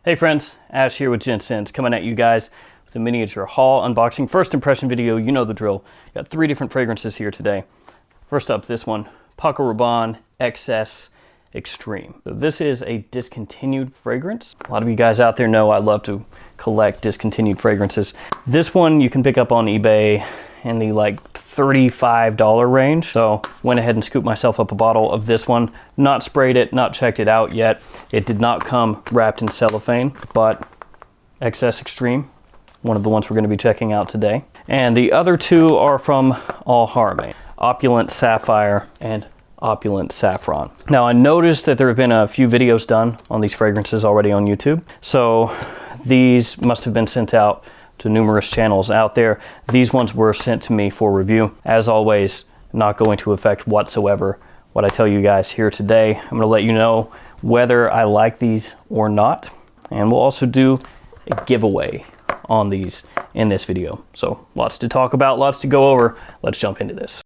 Hey friends, Ash here with Gents, coming at you guys with a miniature haul unboxing. First impression video, you know the drill. Got 3 different fragrances here today. First up, this one, Paco Rabanne XS Extreme. So this is a discontinued fragrance. A lot of you guys out there know I love to collect discontinued fragrances. This one you can pick up on eBay in the like $35 range. So went ahead and scooped myself up a bottle of this one. Not sprayed it, not checked it out yet. It did not come wrapped in cellophane, but XS Extreme, one of the ones we're going to be checking out today. And the other 2 are from Haramain, Opulent Sapphire and Opulent Saffron. Now I noticed that there have been a few videos done on these fragrances already on YouTube. So these must have been sent out to numerous channels out there. These ones were sent to me for review. As always, not going to affect whatsoever what I tell you guys here today. I'm gonna let you know whether I like these or not. And we'll also do a giveaway on these in this video. So lots to talk about, lots to go over. Let's jump into this.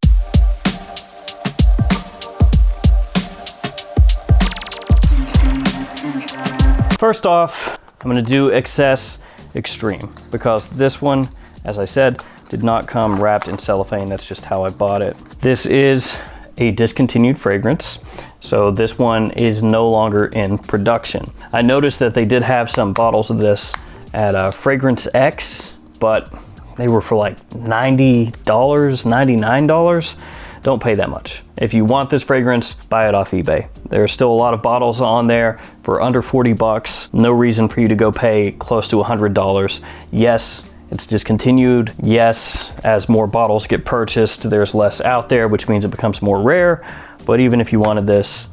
First off, I'm gonna do XS Extreme because this one, as I said, did not come wrapped in cellophane. That's just how I bought it. This is a discontinued fragrance, so this one is no longer in production. I noticed that they did have some bottles of this at Fragrance X, but they were for like $90, $99. Don't pay that much. If you want this fragrance, buy it off eBay. There's still a lot of bottles on there for under 40 bucks. No reason for you to go pay close to $100. Yes, it's discontinued. Yes, as more bottles get purchased, there's less out there, which means it becomes more rare. But even if you wanted this,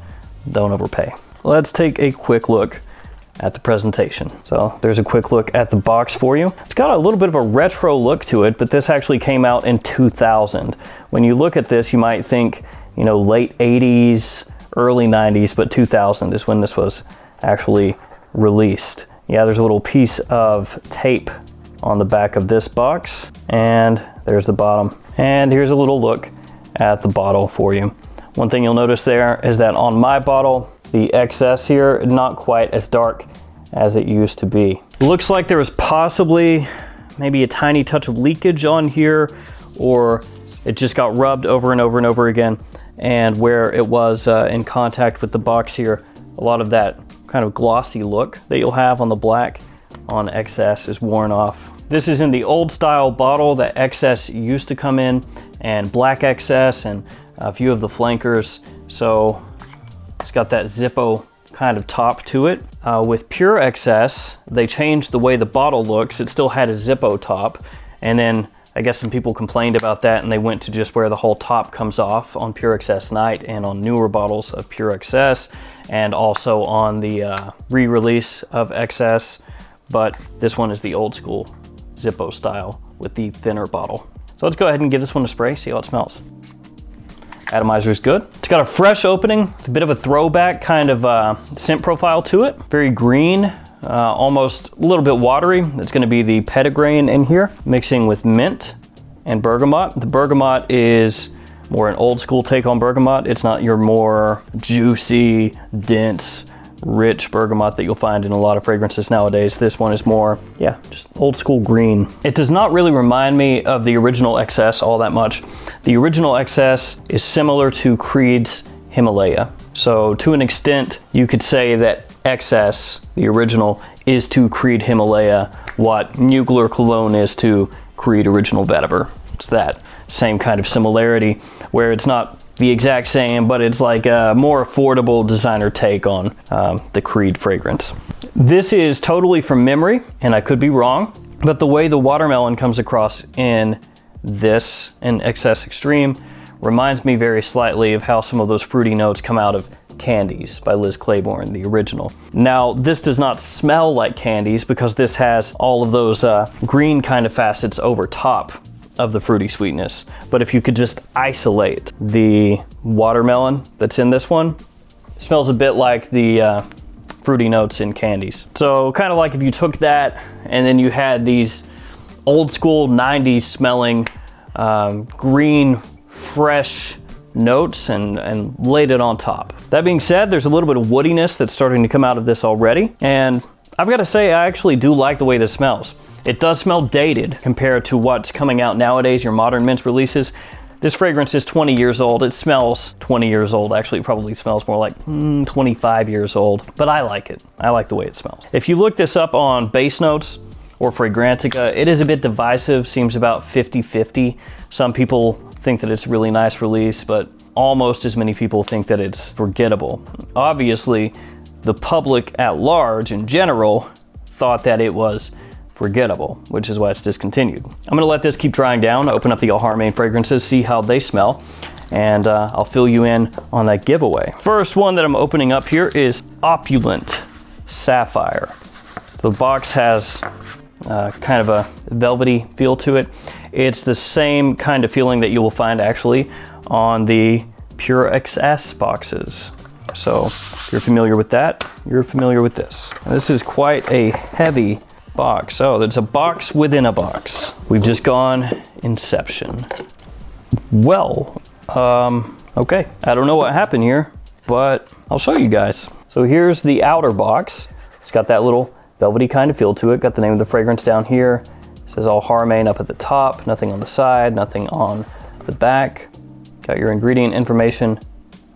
don't overpay. Let's take a quick look at the presentation. So there's a quick look at the box for you. It's got a little bit of a retro look to it, but this actually came out in 2000. When you look at this, you might think, you know, late 80s, early 90s, but 2000 is when this was actually released. Yeah, there's a little piece of tape on the back of this box, and there's the bottom. And here's a little look at the bottle for you. One thing you'll notice there is that on my bottle, the XS here, not quite as dark as it used to be. Looks like there was possibly maybe a tiny touch of leakage on here, or it just got rubbed over and over and over again. And where it was in contact with the box here, a lot of that kind of glossy look that you'll have on the black on XS is worn off. This is in the old style bottle that XS used to come in, and black XS and a few of the flankers. So it's got that Zippo kind of top to it. With Pure XS, they changed the way the bottle looks. It still had a Zippo top, and then I guess some people complained about that and they went to just where the whole top comes off on Pure XS Night and on newer bottles of Pure XS, and also on the re-release of XS. But this one is the old school Zippo style with the thinner bottle. So let's go ahead and give this one a spray, see how it smells. Atomizer is good. It's got a fresh opening. It's a bit of a throwback kind of scent profile to it. Very green, almost a little bit watery. It's gonna be the petitgrain in here, mixing with mint and bergamot. The bergamot is more an old school take on bergamot. It's not your more juicy, dense, rich bergamot that you'll find in a lot of fragrances nowadays. This one is more, yeah, just old school green. It does not really remind me of the original XS all that much. The original XS is similar to Creed's Himalaya. So to an extent, you could say that XS, the original, is to Creed Himalaya what Nuclear Cologne is to Creed Original Vetiver. It's that same kind of similarity where it's not the exact same, but it's like a more affordable designer take on the Creed fragrance. This is totally from memory, and I could be wrong, but the way the watermelon comes across in this, in XS Extreme, reminds me very slightly of how some of those fruity notes come out of Candies by Liz Claiborne, the original. Now, this does not smell like Candies because this has all of those green kind of facets over top of the fruity sweetness. But if you could just isolate the watermelon that's in this one, it smells a bit like the fruity notes in Candies. So kind of like if you took that and then you had these old school 90s smelling green, fresh notes and laid it on top. That being said, there's a little bit of woodiness that's starting to come out of this already. And I've got to say, I actually do like the way this smells. It does smell dated compared to what's coming out nowadays, your modern mints releases. This fragrance is 20 years old. It smells 20 years old. Actually, it probably smells more like 25 years old, but I like it. I like the way it smells. If you look this up on base notes or Fragrantica, it is a bit divisive, seems about 50-50. Some people think that it's a really nice release, but almost as many people think that it's forgettable. Obviously, the public at large in general thought that it was forgettable, which is why it's discontinued. I'm gonna let this keep drying down, open up the Haramain fragrances, see how they smell, and I'll fill you in on that giveaway. First one that I'm opening up here is Opulent Sapphire. The box has kind of a velvety feel to it. It's the same kind of feeling that you will find actually on the Pure XS boxes. So if you're familiar with that, you're familiar with this. And this is quite a heavy box. Oh, it's a box within a box. We've just gone Inception. Well, okay. I don't know what happened here, but I'll show you guys. So here's the outer box. It's got that little velvety kind of feel to it. Got the name of the fragrance down here. It says all Haramain up at the top, nothing on the side, nothing on the back. Got your ingredient information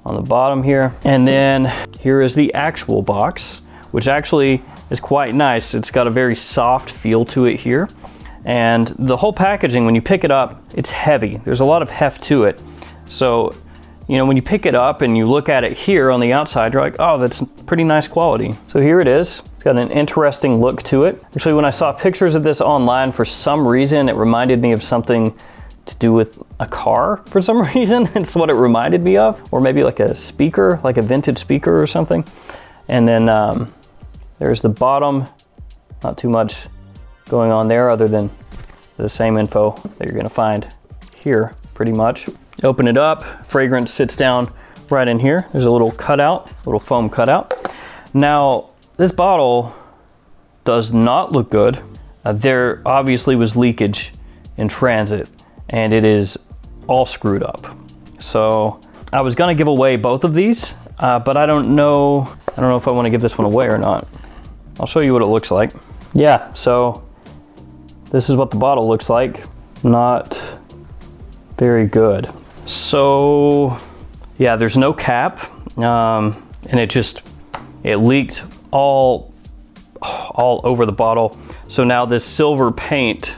on the bottom here. And then here is the actual box, which actually is quite nice. It's got a very soft feel to it here. And the whole packaging, when you pick it up, it's heavy. There's a lot of heft to it. So, you know, when you pick it up and you look at it here on the outside, you're like, oh, that's pretty nice quality. So here it is. It's got an interesting look to it. Actually, when I saw pictures of this online, for some reason, it reminded me of something to do with a car for some reason. It's what it reminded me of. Or maybe like a speaker, like a vintage speaker or something. And then there's the bottom. Not too much going on there other than the same info that you're gonna find here, pretty much. Open it up, fragrance sits down right in here. There's a little cutout, little foam cutout. Now, this bottle does not look good. There obviously was leakage in transit, and it is all screwed up. So I was gonna give away both of these, but I don't know if I wanna give this one away or not. I'll show you what it looks like. Yeah, so this is what the bottle looks like. Not very good. So yeah, there's no cap, and it leaked all over the bottle. So now this silver paint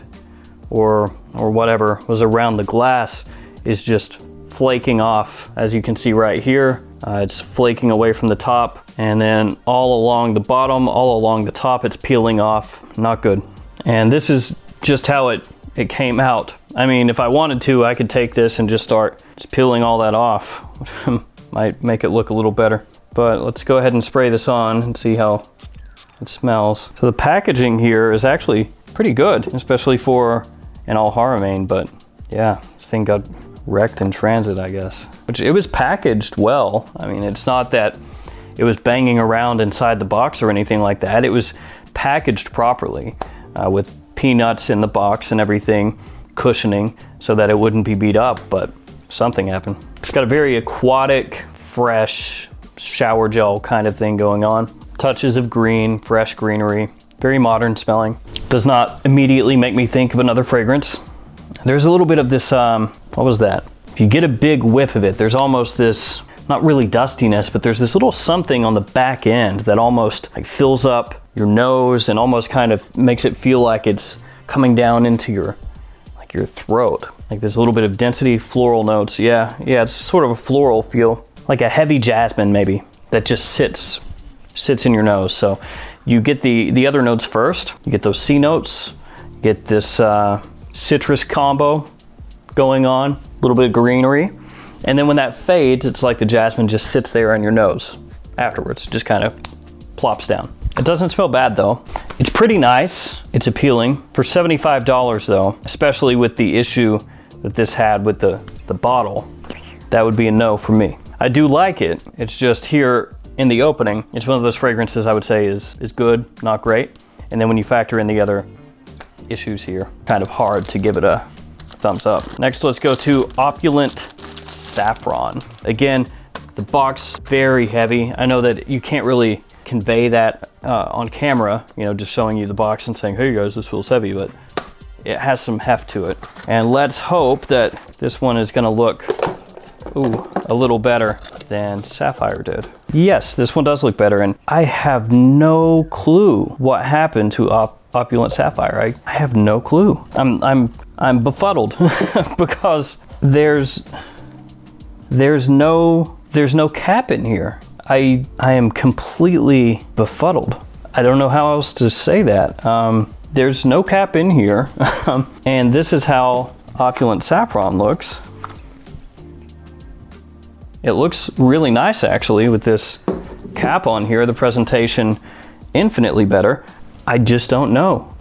or whatever was around the glass is just flaking off, as you can see right here. It's flaking away from the top, and then all along the bottom, all along the top, it's peeling off. Not good. And this is just how it came out. I mean, if I wanted to, I could take this and just start peeling all that off. Might make it look a little better. But let's go ahead and spray this on and see how it smells. So the packaging here is actually pretty good, especially for an all Haramain, but yeah, this thing got wrecked in transit, I guess. Which it was packaged well. I mean, it's not that it was banging around inside the box or anything like that. It was packaged properly with peanuts in the box and everything, cushioning so that it wouldn't be beat up, but something happened. It's got a very aquatic, fresh shower gel kind of thing going on. Touches of green, fresh greenery, very modern smelling. Does not immediately make me think of another fragrance. There's a little bit of this, what was that? If you get a big whiff of it, there's almost this, not really dustiness, but there's this little something on the back end that almost like fills up your nose and almost kind of makes it feel like it's coming down into your throat. Like there's a little bit of density, floral notes. Yeah, it's sort of a floral feel, like a heavy jasmine maybe, that just sits in your nose. So you get the other notes first. You get those C notes, you get this citrus combo going on, a little bit of greenery. And then when that fades, it's like the jasmine just sits there on your nose afterwards, just kind of plops down. It doesn't smell bad though. It's pretty nice, it's appealing. For $75 though, especially with the issue that this had with the bottle, that would be a no for me. I do like it, it's just here in the opening, it's one of those fragrances I would say is good, not great. And then when you factor in the other issues here, kind of hard to give it a thumbs up. Next, let's go to Opulent Saffron. Again, the box, very heavy. I know that you can't really convey that on camera, you know, just showing you the box and saying, hey guys, this feels heavy, but it has some heft to it. And let's hope that this one is gonna look, ooh, a little better than Sapphire did. Yes, this one does look better, and I have no clue what happened to Opulent Sapphire. I have no clue. I'm befuddled because there's no cap in here. I am completely befuddled. I don't know how else to say that. There's no cap in here, and this is how Opulent Saffron looks. It looks really nice actually with this cap on here. The presentation infinitely better. I just don't know.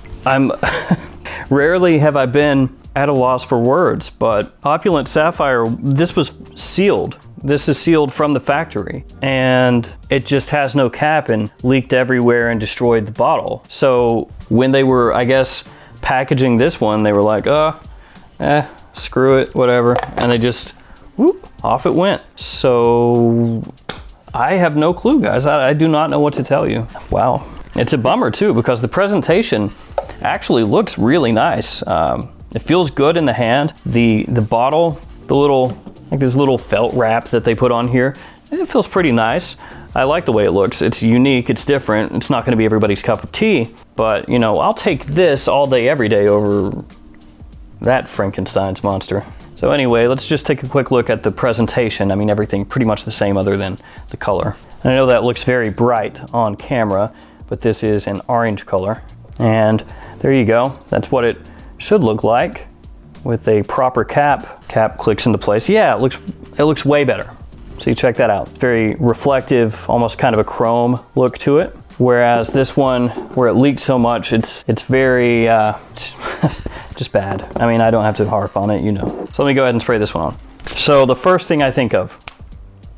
Rarely have I been at a loss for words, but Opulent Sapphire, this was sealed. This is sealed from the factory, and it just has no cap and leaked everywhere and destroyed the bottle. So when they were, I guess, packaging this one, they were like, screw it, whatever. And they just, whoop, off it went. So I have no clue, guys. I do not know what to tell you. Wow. It's a bummer too, because the presentation actually looks really nice. It feels good in the hand. The bottle, the little, like this little felt wrap that they put on here, it feels pretty nice. I like the way it looks. It's unique, it's different. It's not gonna be everybody's cup of tea, but you know, I'll take this all day, every day over that Frankenstein's monster. So anyway, let's just take a quick look at the presentation. I mean, everything pretty much the same other than the color. And I know that looks very bright on camera, but this is an orange color. And there you go. That's what it should look like with a proper cap. Cap clicks into place. Yeah, it looks way better. So you check that out. Very reflective, almost kind of a chrome look to it. Whereas this one, where it leaked so much, it's very, just bad. I mean, I don't have to harp on it, you know. So let me go ahead and spray this one on. So the first thing I think of,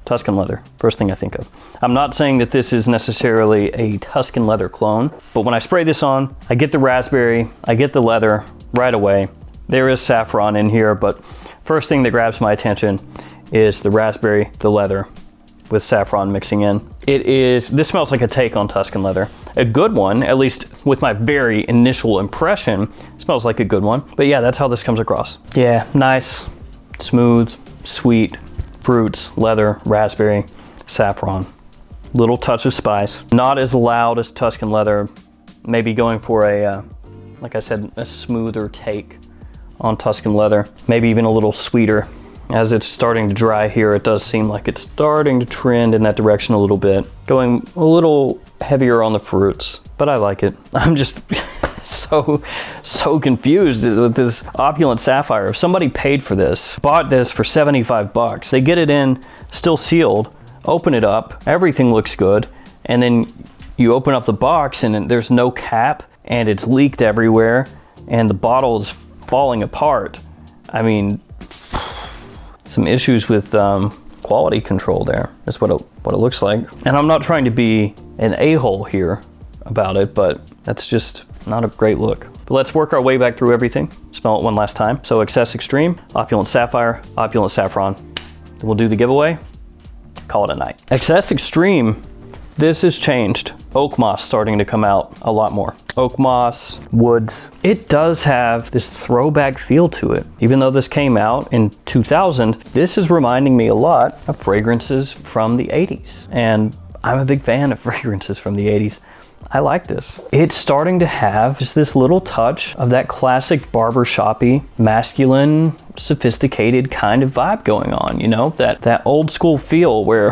Tuscan leather, first thing I think of. I'm not saying that this is necessarily a Tuscan leather clone, but when I spray this on, I get the raspberry, I get the leather right away. There is saffron in here, but first thing that grabs my attention is the raspberry, the leather, with saffron mixing in. This smells like a take on Tuscan leather. A good one, at least with my very initial impression, smells like a good one. But yeah, that's how this comes across. Yeah, nice, smooth, sweet, fruits, leather, raspberry, saffron. Little touch of spice. Not as loud as Tuscan leather. Maybe going for a, like I said, a smoother take on Tuscan leather. Maybe even a little sweeter. As it's starting to dry here, it does seem like it's starting to trend in that direction a little bit. Going a little heavier on the fruits, but I like it. I'm just so confused with this Opulent Sapphire. If somebody paid for this, bought this for 75 bucks, they get it in, still sealed, open it up, everything looks good, and then you open up the box and there's no cap, and it's leaked everywhere, and the bottle is falling apart. I mean, some issues with quality control there. That's what it looks like. And I'm not trying to be an a-hole here about it, but that's just not a great look. But let's work our way back through everything. Smell it one last time. So Excess Extreme, Opulent Sapphire, Opulent Saffron. Then we'll do the giveaway, call it a night. Excess Extreme, this has changed. Oak moss starting to come out a lot more. Oak moss, woods. It does have this throwback feel to it. Even though this came out in 2000, this is reminding me a lot of fragrances from the 80s. And I'm a big fan of fragrances from the 80s. I like this. It's starting to have just this little touch of that classic barbershoppy, masculine, sophisticated kind of vibe going on, you know? That old school feel where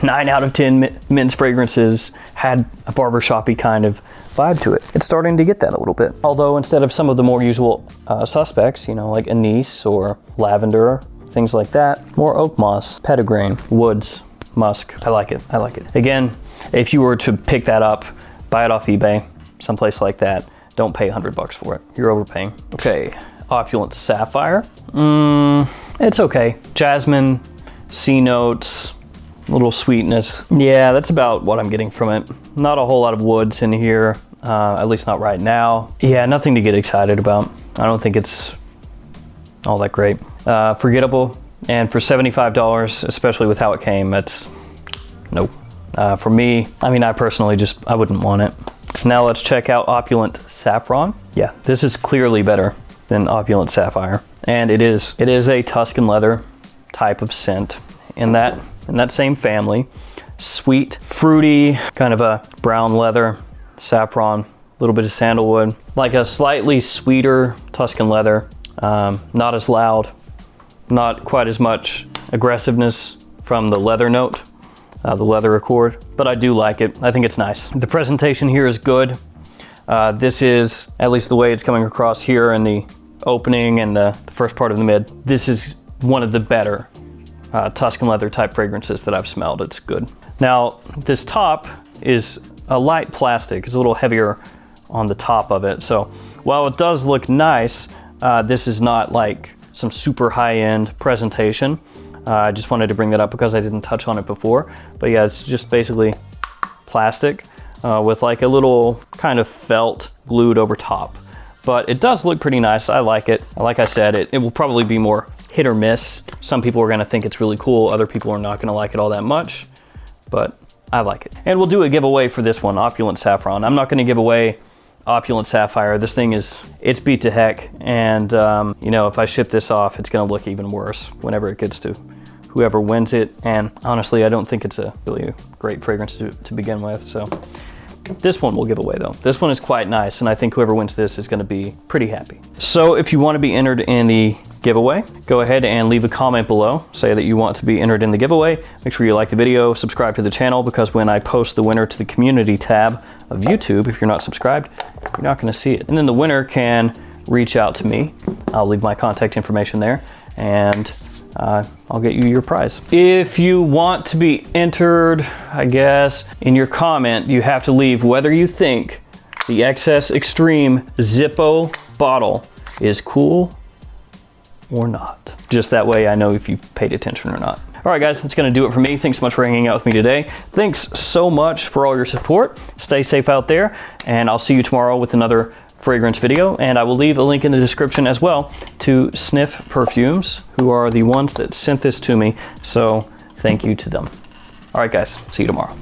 9 out of 10 men's fragrances had a barbershoppy kind of vibe to it. It's starting to get that a little bit. Although instead of some of the more usual suspects, you know, like anise or lavender, things like that, more oak moss, petitgrain, woods, musk. I like it, I like it. Again, if you were to pick that up, buy it off eBay, someplace like that, don't pay 100 bucks for it. You're overpaying. Okay, Opulent Sapphire. It's okay. Jasmine, C notes, a little sweetness. Yeah, that's about what I'm getting from it. Not a whole lot of woods in here, at least not right now. Yeah, nothing to get excited about. I don't think it's all that great. Forgettable, and for $75, especially with how it came, that's nope. For me, I mean, I personally I wouldn't want it. Now let's check out Opulent Saffron. Yeah, this is clearly better than Opulent Sapphire. And it is a Tuscan leather type of scent in that same family. Sweet, fruity, kind of a brown leather, saffron, a little bit of sandalwood, like a slightly sweeter Tuscan leather, not as loud, not quite as much aggressiveness from the leather note, the leather accord, but I do like it. I think it's nice. The presentation here is good. This is, at least the way it's coming across here in the opening and the first part of the mid, this is one of the better Tuscan leather type fragrances that I've smelled. It's good. Now, this top is a light plastic. It's a little heavier on the top of it. So while it does look nice, this is not like some super high-end presentation. I just wanted to bring that up because I didn't touch on it before. But yeah, it's just basically plastic with like a little kind of felt glued over top. But it does look pretty nice. I like it. Like I said, it will probably be more hit or miss. Some people are gonna think it's really cool. Other people are not gonna like it all that much, but I like it. And we'll do a giveaway for this one, Opulent Saffron. I'm not gonna give away Opulent Sapphire. This thing it's beat to heck. And you know, if I ship this off, it's gonna look even worse whenever it gets to whoever wins it. And honestly, I don't think it's really a great fragrance to begin with. So this one we'll give away though. This one is quite nice, and I think whoever wins this is gonna be pretty happy. So if you wanna be entered in the giveaway, go ahead and leave a comment below. Say that you want to be entered in the giveaway. Make sure you like the video, subscribe to the channel, because when I post the winner to the community tab of YouTube, if you're not subscribed, you're not gonna see it. And then the winner can reach out to me. I'll leave my contact information there, and I'll get you your prize. If you want to be entered, I guess, in your comment, you have to leave whether you think the XS Extreme Zippo bottle is cool or not. Just that way I know if you paid attention or not. All right, guys, that's gonna do it for me. Thanks so much for hanging out with me today. Thanks so much for all your support. Stay safe out there, and I'll see you tomorrow with another fragrance video, and I will leave a link in the description as well to Sniff Perfumes, who are the ones that sent this to me, so thank you to them. All right, guys, see you tomorrow.